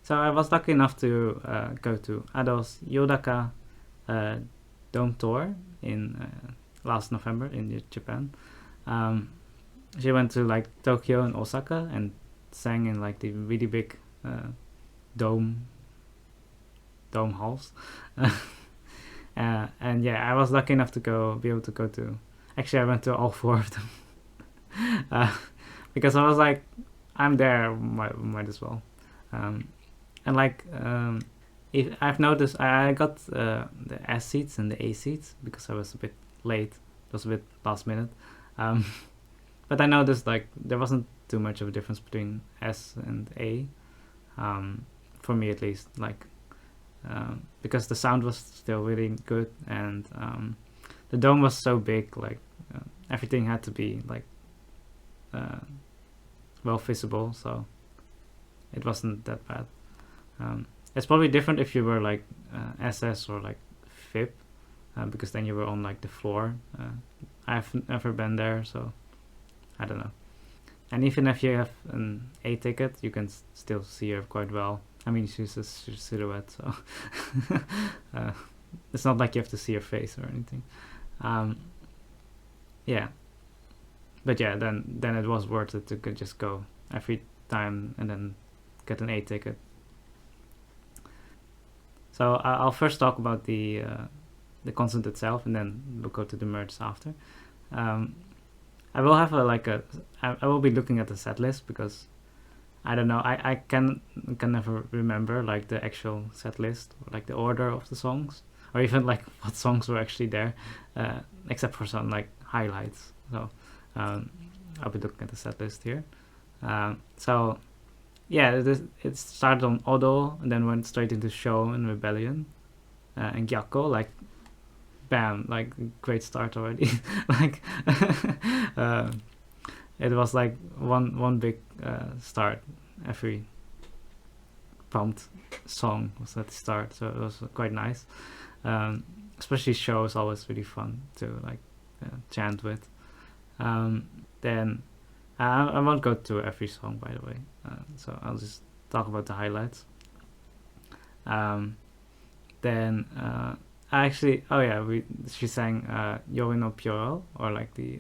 So I was lucky enough to go to Ado's Yodaka Dome Tour in last November in Japan. She went to like Tokyo and Osaka and sang in like the really big dome halls. And yeah, I was lucky enough to be able to go to. Actually, I went to all 4 of them because I was like, I'm there, might as well. And like, if I've noticed, I got the S seats and the A seats because I was a bit late. It was a bit last minute. But I noticed like there wasn't too much of a difference between S and A, for me at least. Like, because the sound was still really good, and the dome was so big. Like, everything had to be like well visible, so it wasn't that bad. It's probably different if you were like SS or like VIP, because then you were on like the floor. I've never been there, so I don't know. And even if you have an A ticket, you can still see her quite well. I mean, she's a silhouette, so it's not like you have to see her face or anything. Yeah, but yeah, then it was worth it to just go every time and then get an A ticket. So I'll first talk about the concert itself, and then we'll go to the merch after. I will have I will be looking at the set list because I don't know, I can never remember like the actual set list, or like the order of the songs, or even like what songs were actually there, except for some like highlights. So I'll be looking at the set list here. So yeah, it started on Odo and then went straight into Show and Rebellion, and Gyakko, like bam, like great start already. Like it was like one big start. Every prompt song was at the start, so it was quite nice. Especially Show is always really fun to like chant with. Then I won't go to every song, by the way, so I'll just talk about the highlights. Then actually, oh yeah, she sang Yoi no Pyoro, or like the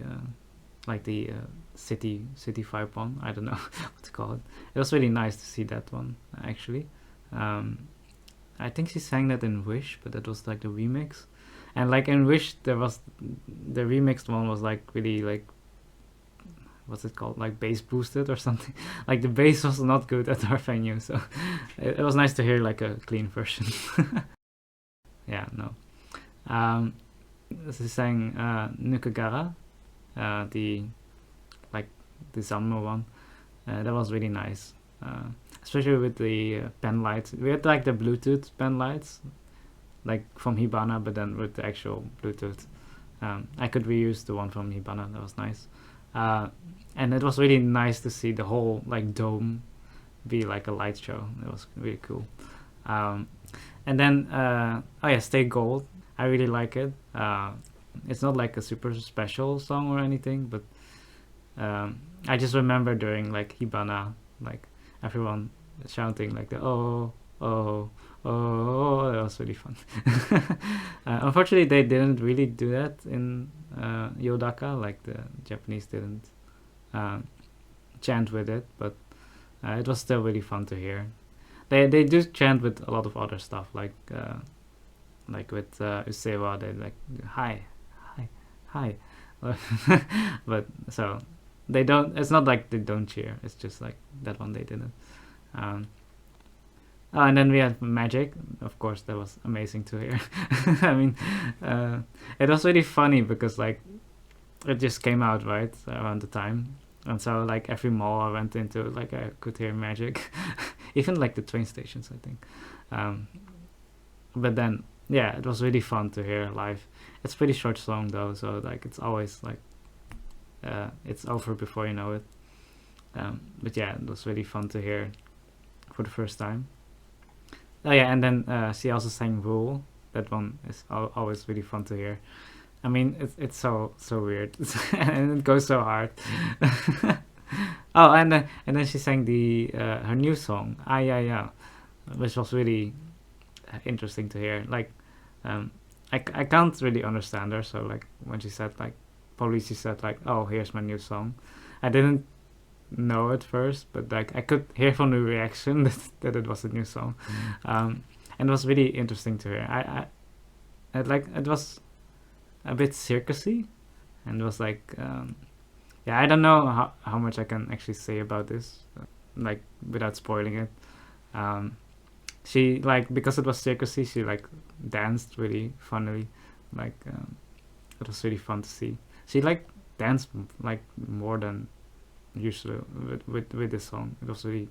city vibe one. I don't know what to call it. It was really nice to see that one actually. I think she sang that in Wish, but that was like the remix. And like in Wish, there was the remixed one was like really like, what's it called, like bass boosted or something. Like the bass was not good at our venue, so it was nice to hear like a clean version. Yeah, no. She sang Nukagara, the Zammo one. That was really nice, especially with the pen lights. We had like the Bluetooth pen lights, like from Hibana, but then with the actual Bluetooth. I could reuse the one from Hibana. That was nice. And it was really nice to see the whole like dome be like a light show. It was really cool. And then oh yeah, Stay Gold. I really like it. It's not like a super special song or anything, but I just remember during like Hibana, like everyone shouting like the oh oh oh. That was really fun. Unfortunately, they didn't really do that in Yodaka. Like the Japanese didn't chant with it, but it was still really fun to hear. They do chant with a lot of other stuff, like with Usewa, they like hi. But so they don't. It's not like they don't cheer. It's just like that one they didn't. Oh, and then we had Magic. Of course, that was amazing to hear. I mean, it was really funny because like it just came out right around the time, and so like every mall I went into, like I could hear Magic, even like the train stations, I think. But then yeah, it was really fun to hear live. It's a pretty short song though, so like it's always like it's over before you know it. But yeah, it was really fun to hear for the first time. Oh yeah, and then she also sang Rule. That one is always really fun to hear. I mean, it's so weird, and it goes so hard. Oh, and then she sang the her new song, Ah Yeah Yeah. which was really interesting to hear. Like, I can't really understand her, so like when she said like, probably she said like, oh, here's my new song. I didn't know at first, but like I could hear from the reaction that it was a new song, and it was really interesting to hear. Like it was a bit circusy, and it was like, yeah, I don't know how much I can actually say about this, like without spoiling it. She like, because it was circusy, she like danced really funnily, like it was really fun to see. She like danced like more than usually with this song. It was really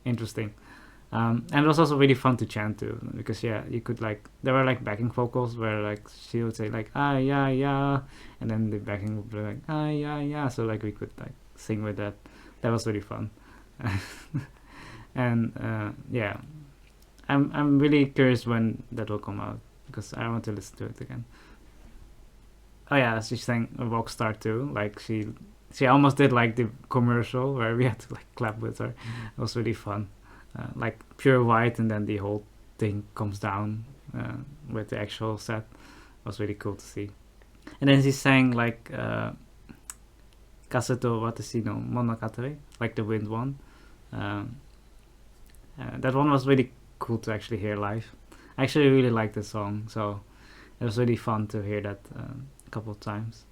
interesting. And it was also really fun to chant to, because yeah, you could like, there were like backing vocals where like she would say like, ah, yeah, yeah, and then the backing would be like, ah, yeah, yeah, so like we could like sing with that. That was really fun. And yeah, I'm really curious when that will come out, because I want to listen to it again. Oh yeah, she sang Rockstar too. Like she almost did like the commercial where we had to like clap with her. It was really fun. Like pure white, and then the whole thing comes down with the actual set. It was really cool to see. And then she sang like Kaseto Watashi no Monogatari, like the wind one. That one was really cool to actually hear live. I actually really liked the song, so it was really fun to hear that a couple of times.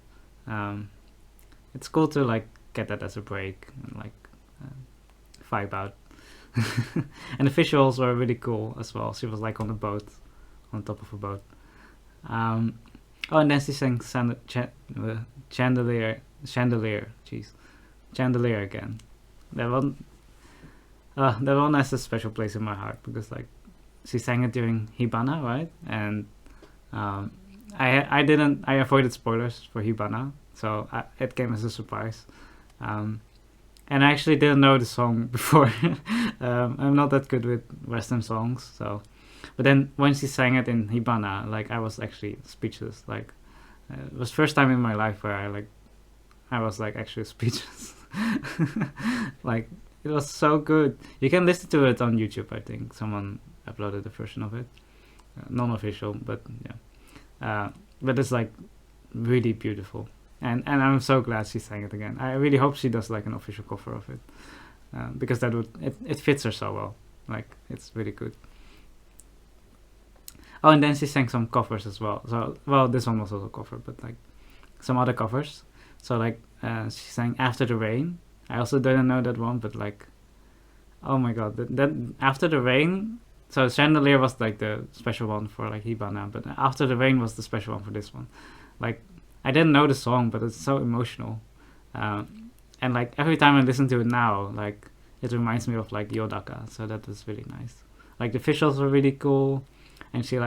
It's cool to like get that as a break and like vibe out. And the visuals were really cool as well. She was like on a boat, on top of a boat. Oh, and then she sang Chandelier, jeez, Chandelier again. That one has a special place in my heart, because like she sang it during Hibana, right? And I avoided spoilers for Hibana, so it came as a surprise. And I actually didn't know the song before. I'm not that good with Western songs, so. But then when she sang it in Hibana, like I was actually speechless. Like it was first time in my life where I was like actually speechless. Like it was so good. You can listen to it on YouTube. I think someone uploaded a version of it, non-official, but yeah. But it's like really beautiful. And I'm so glad she sang it again. I really hope she does like an official cover of it, because that would it fits her so well. Like it's really good. Oh, and then she sang some covers as well. So well, this one was also a cover, but like some other covers. So like she sang After the Rain. I also didn't know that one, but like, oh my god, that After the Rain. So Chandelier was like the special one for like Hibana, but After the Rain was the special one for this one. Like I didn't know the song, but it's so emotional, and like every time I listen to it now, like it reminds me of like Yodaka. So that was really nice. Like the visuals were really cool, and she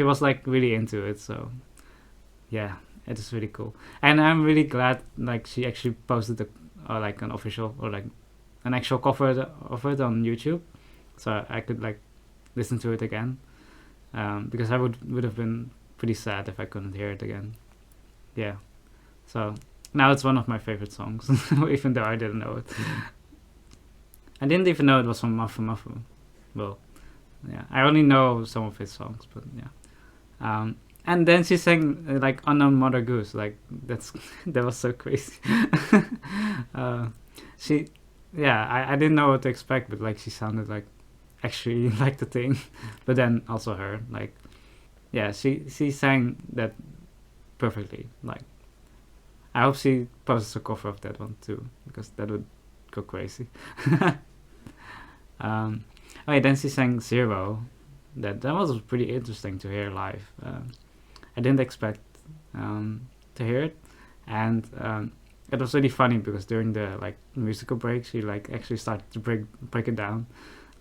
was like really into it. So yeah, it is really cool, and I'm really glad like she actually posted like an official or like an actual cover of it on YouTube, so I could like listen to it again, because I would have been pretty sad if I couldn't hear it again. Yeah, so now it's one of my favorite songs, even though I didn't know it. I didn't even know it was from Mafu Mafu. Well, yeah, I only know some of his songs, but yeah. And then she sang like Unknown Mother Goose. Like that was so crazy. I didn't know what to expect, but like she sounded like actually like the thing. But then also her, like, yeah, she sang that perfectly. Like I hope she posts a cover of that one too, because that would go crazy. Oh yeah, then she sang Zero. That was pretty interesting to hear live. I didn't expect to hear it, and it was really funny because during the like musical break, she like actually started to break it down.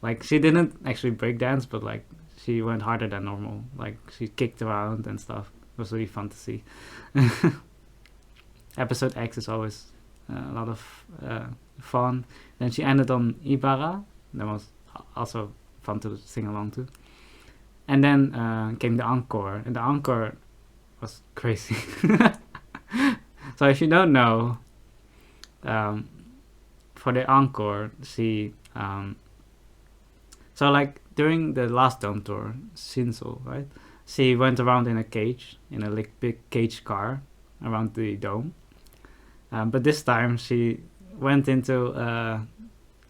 Like she didn't actually break dance, but like she went harder than normal. Like she kicked around and stuff. It was really fun to see. Episode X is always a lot of fun. Then she ended on Ibarra. That was also fun to sing along to. And then came the encore, and the encore was crazy. So if you don't know, for the encore, she so like during the last dome tour, Shinso, right? She went around in a cage, in a like big cage car around the dome. But this time she went into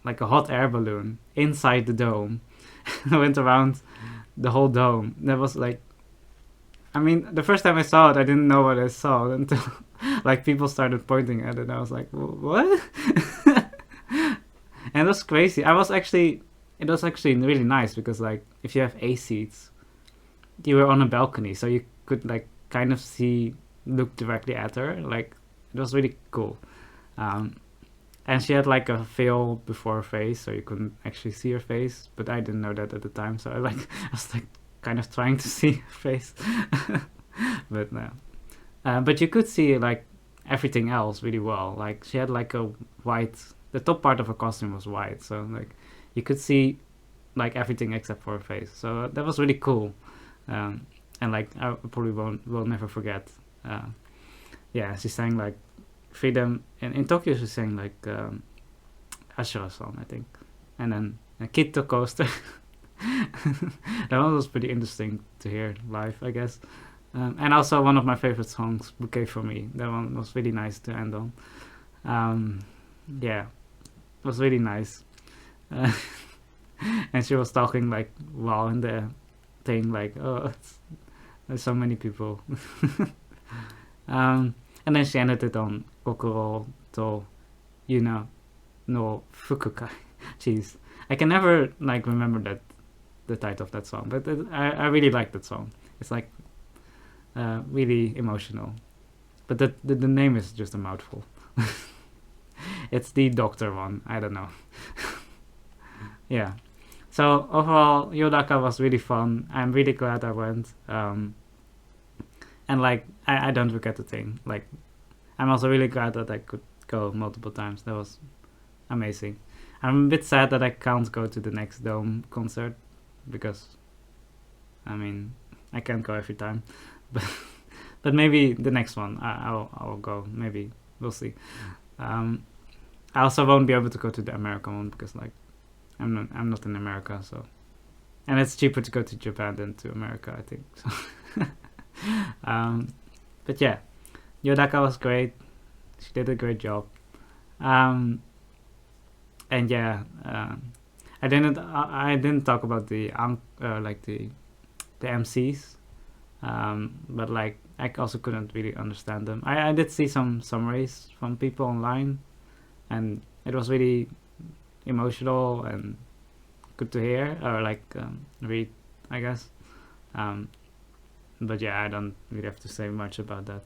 like a hot air balloon inside the dome. Went around the whole dome. That was like, I mean, the first time I saw it, I didn't know what I saw until like people started pointing at it. I was like, what? And it was crazy. It was actually really nice because like if you have A seats, you were on a balcony, so you could like kind of look directly at her. Like it was really cool. And she had like a veil before her face, so you couldn't actually see her face. But I didn't know that at the time, so I was like kind of trying to see her face, but no. But you could see like everything else really well. Like she had like a white. The top part of her costume was white, so like you could see like everything except for her face. So that was really cool, and like I probably will never forget. Yeah, she sang like Freedom, and in Tokyo she sang like Ashura song, I think, and then a Kitto Coaster. That one was pretty interesting to hear live, I guess. And also one of my favorite songs, Bouquet for Me. That one was really nice to end on. Yeah, it was really nice. And she was talking like while in the thing, like, oh, there's so many people. And then she ended it on Kokoro to Yuna no Fukukai. Jeez, I can never like remember the title of that song, but I really like that song. It's like really emotional, but the name is just a mouthful. It's the Doctor one. I don't know. Yeah. So overall, Yodaka was really fun. I'm really glad I went. And like I don't regret the thing. Like I'm also really glad that I could go multiple times. That was amazing. I'm a bit sad that I can't go to the next Dome concert because I mean I can't go every time, but maybe the next one I'll go. Maybe we'll see. I also won't be able to go to the American one because like I'm not in America, so, and it's cheaper to go to Japan than to America, I think. So. But yeah, Yodaka was great. She did a great job. And yeah, I didn't talk about the like the MCs, but like I also couldn't really understand them. I did see some summaries from people online, and it was really emotional and good to hear, or like read, I guess. But yeah, I don't really have to say much about that.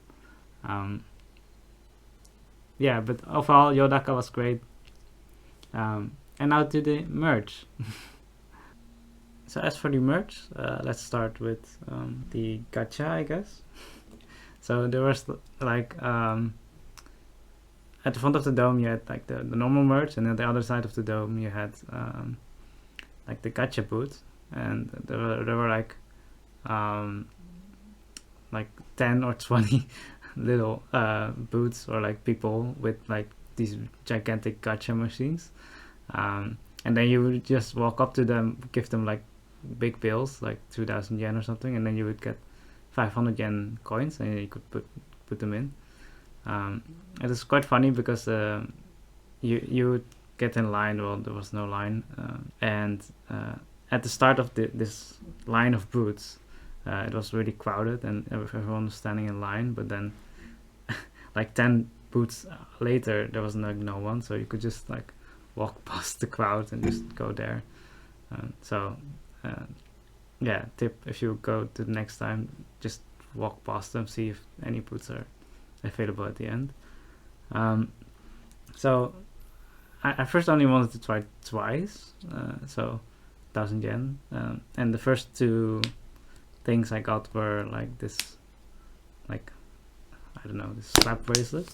Yeah, but overall, Yodaka was great. And now to the merch. So as for the merch, let's start with the gacha, I guess. So there was like at the front of the dome you had like the normal merch, and at the other side of the dome you had like the gacha booth, and there were like 10 or 20 little booths, or like people with like these gigantic gacha machines, and then you would just walk up to them, give them like big bills, like 2,000 yen or something, and then you would get 500 yen coins, and you could put them in. It was quite funny because you would get in line. Well, there was no line, and at the start of this line of booths, it was really crowded and everyone was standing in line. But then, like 10 booths later, there was no one, so you could just like walk past the crowd and just go there. Yeah, tip: if you go to the next time, just walk past them, see if any booths are available at the end. So I first only wanted to try twice, so 1,000 yen, and the first two things I got were like this, like, I don't know, this strap bracelet.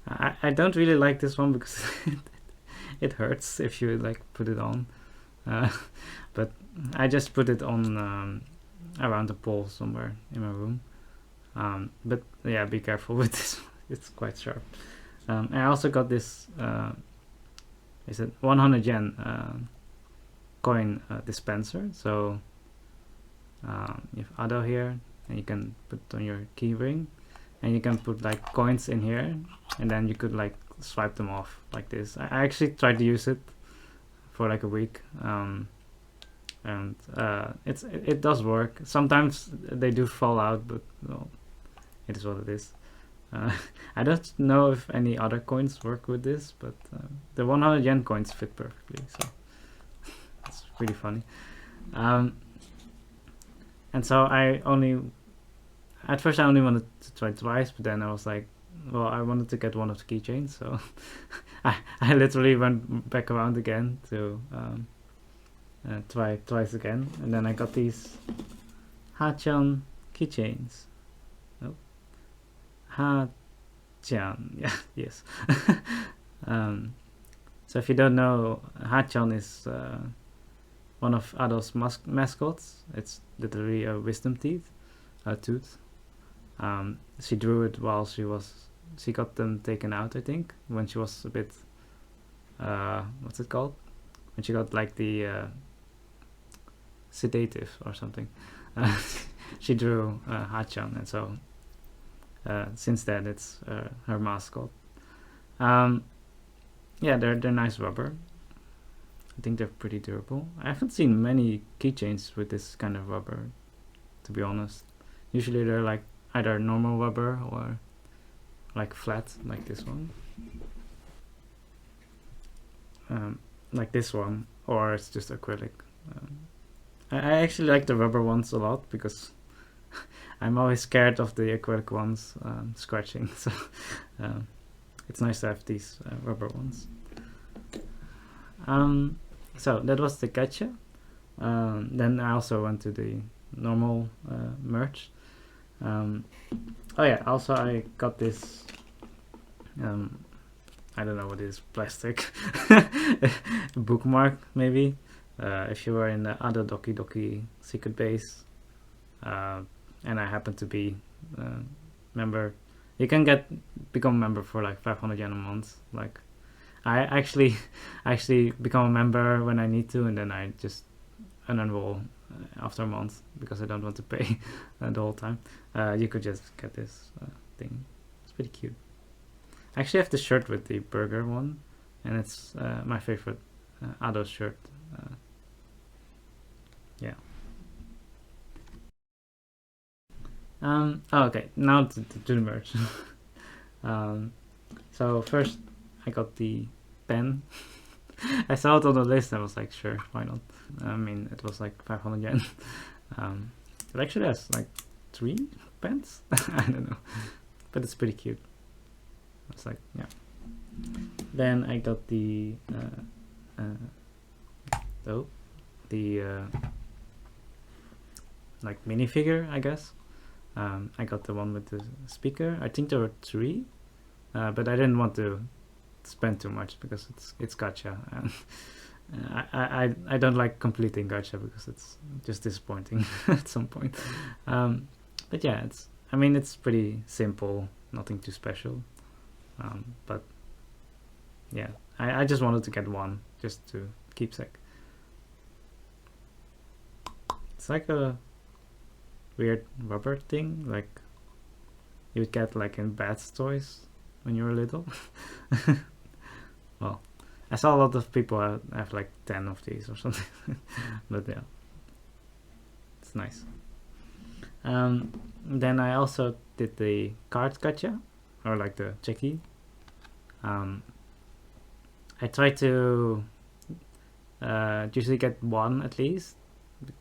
I don't really like this one because it hurts if you like put it on, but I just put it on around the pole somewhere in my room. But yeah, be careful with this. It's quite sharp. I also got this is it 100 yen coin dispenser. So you have Ado here, and you can put on your key ring, and you can put like coins in here, and then you could like swipe them off like this. I actually tried to use it for like a week, and it does work. Sometimes they do fall out, but well, it is what it is. I don't know if any other coins work with this, but the 100 yen coins fit perfectly, so it's really funny. And so at first I only wanted to try twice, but then I was like, well, I wanted to get one of the keychains, so I literally went back around again to try twice again, and then I got these Hachan keychains. Oh, Hachan, yeah, yes. So if you don't know, Hachan is one of Ado's mascots. It's literally a wisdom tooth. She drew it while she got them taken out, I think, when she was a bit what's it called, when she got like the sedative or something. She drew Hachan, and so since then it's her mascot. Yeah, they're nice rubber. I think they're pretty durable. I haven't seen many keychains with this kind of rubber, to be honest. Usually they're like either normal rubber or like flat, like this one. Like this one, or it's just acrylic. I actually like the rubber ones a lot because I'm always scared of the acrylic ones scratching, so it's nice to have these rubber ones. So that was the gacha. Then I also went to the normal merch. Oh yeah, also I got this I don't know what it is, plastic bookmark maybe. If you were in the other Doki Doki secret base, and I happen to be member, you can become a member for like 500 yen a month. Like I actually become a member when I need to, and then I just unenroll after a month because I don't want to pay the whole time. You could just get this thing. It's pretty cute. I actually have the shirt with the burger one, and it's my favorite Ado shirt. Yeah. Oh, okay, now to the merch. So first I got the pen. I saw it on the list and I was like, sure, why not? I mean, it was like 500 yen. It actually has like 3 pens. I don't know, but it's pretty cute. It's like, yeah. Then I got the like minifigure, I guess. I got the one with the speaker. I think there were 3, but I didn't want to spend too much because it's gacha, and I don't like completing gacha because it's just disappointing at some point. But yeah, it's pretty simple, nothing too special. But yeah, I just wanted to get one just to keepsake. It's like a weird rubber thing, like you would get like in Bats toys when you were little. Well, I saw a lot of people have like 10 of these or something. But yeah, it's nice. Then I also did the card gacha, or like the checky. I try to usually get one at least,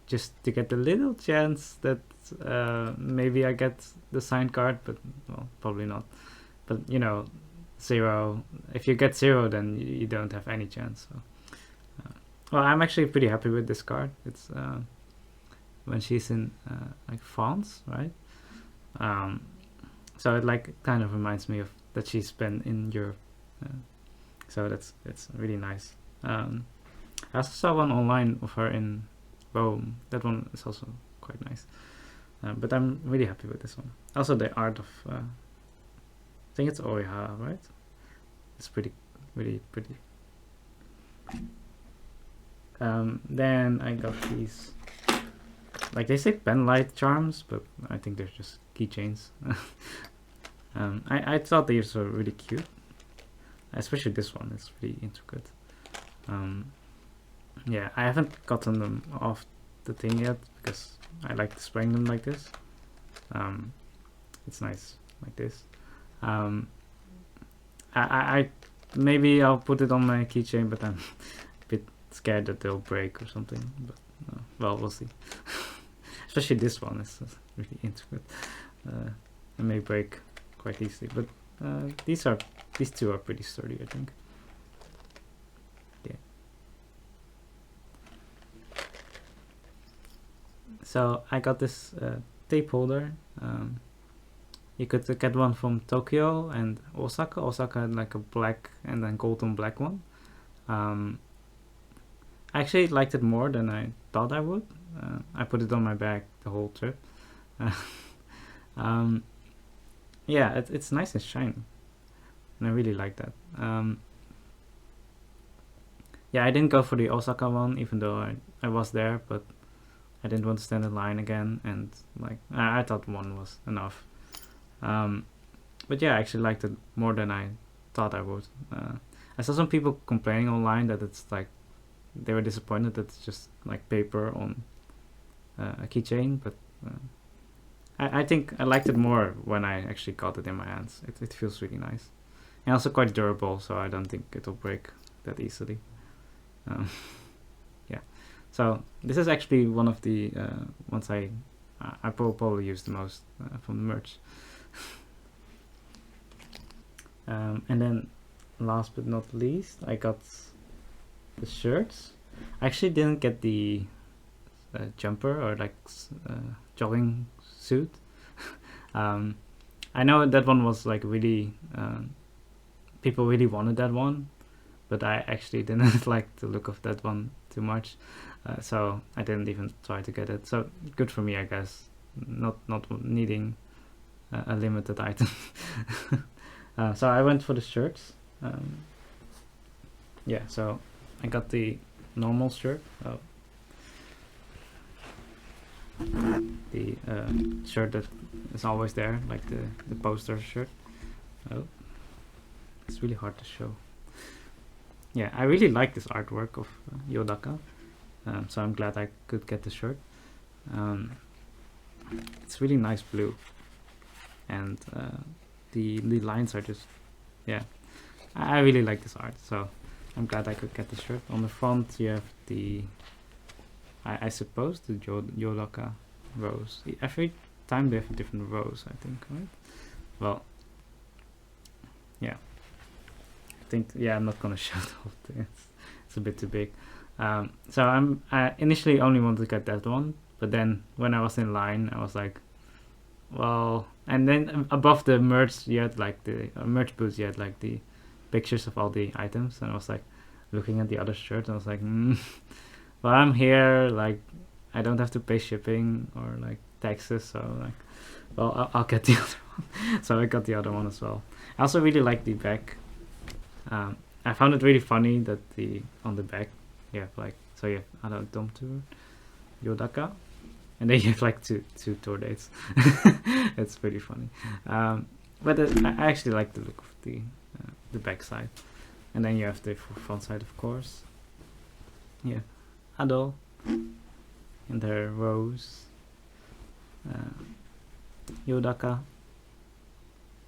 just to get a little chance that maybe I get the signed card, but well, probably not. But 0. If you get 0, then you don't have any chance. So, well, I'm actually pretty happy with this card. It's when she's in like France, right? So it like kind of reminds me of that she's been in Europe. So it's really nice. I also saw one online of her in Rome. That one is also quite nice. But I'm really happy with this one. Also the art of I think it's Oiha, right? It's really pretty. Then I got these, like they say pen light charms, but I think they're just keychains. I thought these were really cute, especially this one. It's really intricate. Yeah, I haven't gotten them off the thing yet because I like displaying them like this. It's nice like this. I maybe I'll put it on my keychain, but I'm a bit scared that they'll break or something. But well, we'll see. Especially this one is really intricate. It may break quite easily, but these two are pretty sturdy, I think. Yeah. So I got this tape holder. You could get one from Tokyo and Osaka. Osaka had like a black and then golden black one. I actually liked it more than I thought I would. I put it on my bag the whole trip. Yeah, it's nice and shiny, and I really like that. Yeah, I didn't go for the Osaka one, even though I was there, but I didn't want to stand in line again, and like I thought one was enough. But yeah, I actually liked it more than I thought I would. I saw some people complaining online that it's like they were disappointed that it's just like paper on a keychain, but I think I liked it more when I actually got it in my hands. It feels really nice, and also quite durable, so I don't think it'll break that easily. Yeah, so this is actually one of the ones I probably use the most from the merch. And then last but not least, I got the shirts. I actually didn't get the jumper or like jogging suit. I know that one was like really people really wanted that one, but I actually didn't like the look of that one too much, so I didn't even try to get it. So good for me, I guess, not needing a limited item. So I went for the shirts. Yeah, so I got the normal shirt. The shirt that is always there, like the poster shirt. Oh, it's really hard to show. Yeah, I really like this artwork of Yodaka, so I'm glad I could get the shirt. It's really nice blue, and the lines are just, yeah, I really like this art, so I'm glad I could get the shirt. On the front you have the I suppose the Yodaka rose. Every time they have a different rose, I think, right? Well, yeah, I think, yeah, I'm not gonna show the whole thing, it's a bit too big. So I initially only wanted to get that one, but then when I was in line I was like, well, and then above the merch you had like the merch booth, you had like the pictures of all the items, and I was like looking at the other shirt and I was like, well, I'm here, like I don't have to pay shipping or like taxes, so like, well, I'll get the other one. So I got the other one as well. I also really like the back. I found it really funny that on the back you have like, so you have Dome Tour, Yodaka, and then you have like two tour dates. It's pretty funny. But I actually like the look of the back side, and then you have the front side, of course. Yeah, Ado and her rose, Yodaka,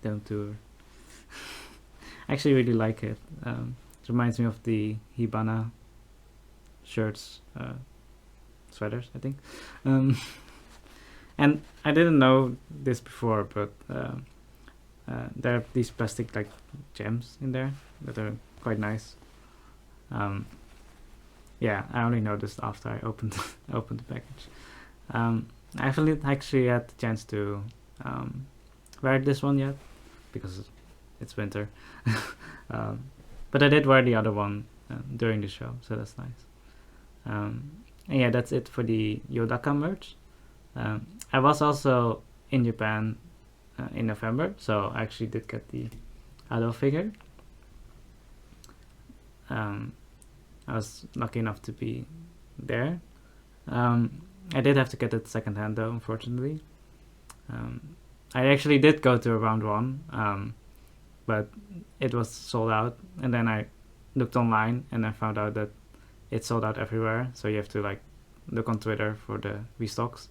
Dome Tour. I actually really like it. It reminds me of the Hibana shirts, sweaters, I think. And I didn't know this before, but there are these plastic like gems in there that are quite nice. Yeah, I only noticed after I opened the package. I haven't actually had the chance to wear this one yet because it's winter. But I did wear the other one during the show, so that's nice. And yeah, that's it for the Yodaka merch. I was also in Japan in November, so I actually did get the Ado figure. I was lucky enough to be there. I did have to get it secondhand though, unfortunately. I actually did go to round one, but it was sold out. And then I looked online and I found out that it's sold out everywhere. So you have to like look on Twitter for the restocks.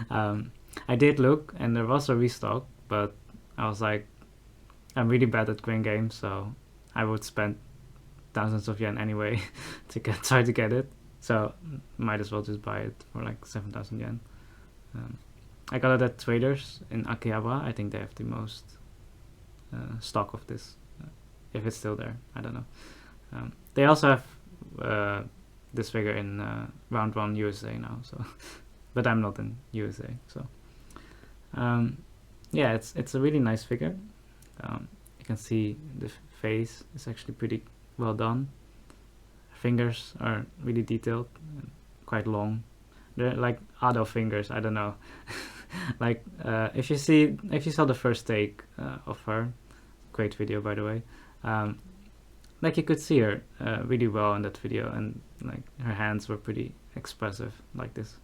I did look and there was a restock, but I was like, I'm really bad at Queen games, so I would spend thousands of yen anyway to try to get it. So might as well just buy it for like 7,000 yen. I got it at Traders in Akihabara. I think they have the most stock of this, if it's still there. I don't know. They also have this figure in round one USA now. So, but I'm not in USA. So, yeah, it's a really nice figure. You can see the face is actually pretty well done. Fingers are really detailed, and quite long. They're like adult fingers. I don't know. Like if you saw the first take of her, great video by the way. Like you could see her really well in that video, and like her hands were pretty expressive like this.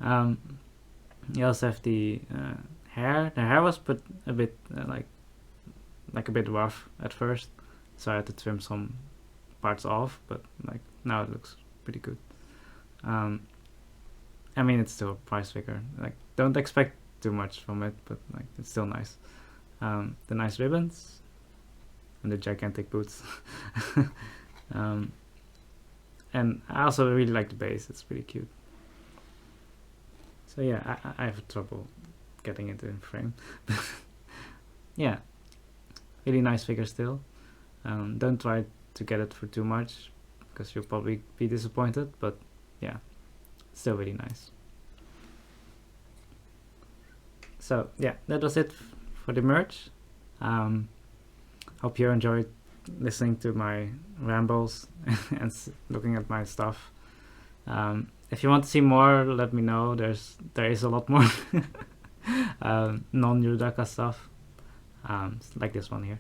You also have the hair. The hair was put a bit like a bit rough at first, so I had to trim some parts off, but like now it looks pretty good. I mean, it's still a price figure. Like, don't expect too much from it, but like it's still nice. The nice ribbons and the gigantic boots. And I also really like the base. It's pretty cute. So yeah, I have trouble getting it in frame. Yeah, really nice figure still. Don't try to get it for too much because you'll probably be disappointed, but yeah, still really nice. So yeah, that was it for the merch. Hope you enjoyed listening to my rambles and looking at my stuff. If you want to see more, let me know. There is a lot more non-Yodaka stuff, like this one here.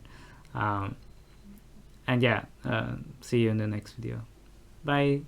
And yeah, see you in the next video. Bye.